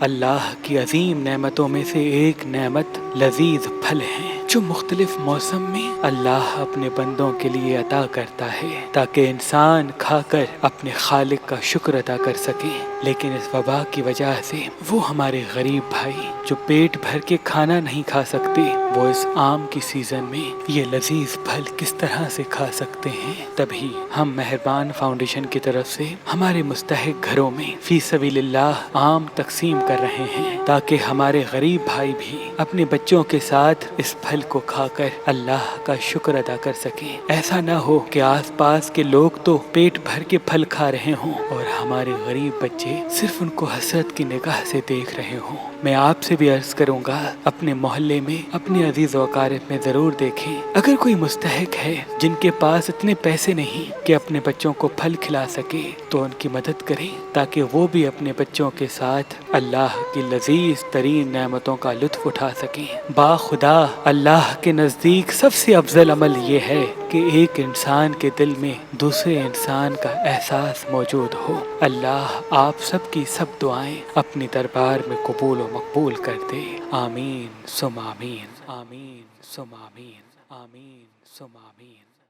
اللہ کی عظیم نعمتوں میں سے ایک نعمت لذیذ پھل ہیں جو مختلف موسم میں اللہ اپنے بندوں کے لیے عطا کرتا ہے تاکہ انسان کھا کر اپنے خالق کا شکر ادا کر سکے۔ لیکن اس وبا کی وجہ سے وہ ہمارے غریب بھائی جو پیٹ بھر کے کھانا نہیں کھا سکتے، وہ اس آم کی سیزن میں یہ لذیذ پھل کس طرح سے کھا سکتے ہیں۔ تبھی ہم مہربان فاؤنڈیشن کی طرف سے ہمارے مستحق گھروں میں فی سبیل اللہ آم تقسیم کر رہے ہیں تاکہ ہمارے غریب بھائی بھی اپنے بچوں کے ساتھ اس پھل کو کھا کر اللہ کا شکر ادا کر سکیں۔ ایسا نہ ہو کہ آس پاس کے لوگ تو پیٹ بھر کے پھل کھا رہے ہوں اور ہمارے غریب بچے صرف ان کو حسرت کی نگاہ سے دیکھ رہے ہوں۔ میں آپ سے بھی عرض کروں گا، اپنے محلے میں اپنے عزیز و اقارب میں ضرور دیکھیں، اگر کوئی مستحق ہے جن کے پاس اتنے پیسے نہیں کہ اپنے بچوں کو پھل کھلا سکے تو ان کی مدد کریں تاکہ وہ بھی اپنے بچوں کے ساتھ اللہ کی لذیذ ترین نعمتوں کا لطف اٹھا سکیں۔ باخدا اللہ کے نزدیک سب سے افضل عمل یہ ہے کہ ایک انسان کے دل میں دوسرے انسان کا احساس موجود ہو۔ اللہ آپ سب کی سب دعائیں اپنی دربار میں قبول و مقبول کر دے۔ آمین ثم آمین، آمین ثم آمین، آمین ثم آمین۔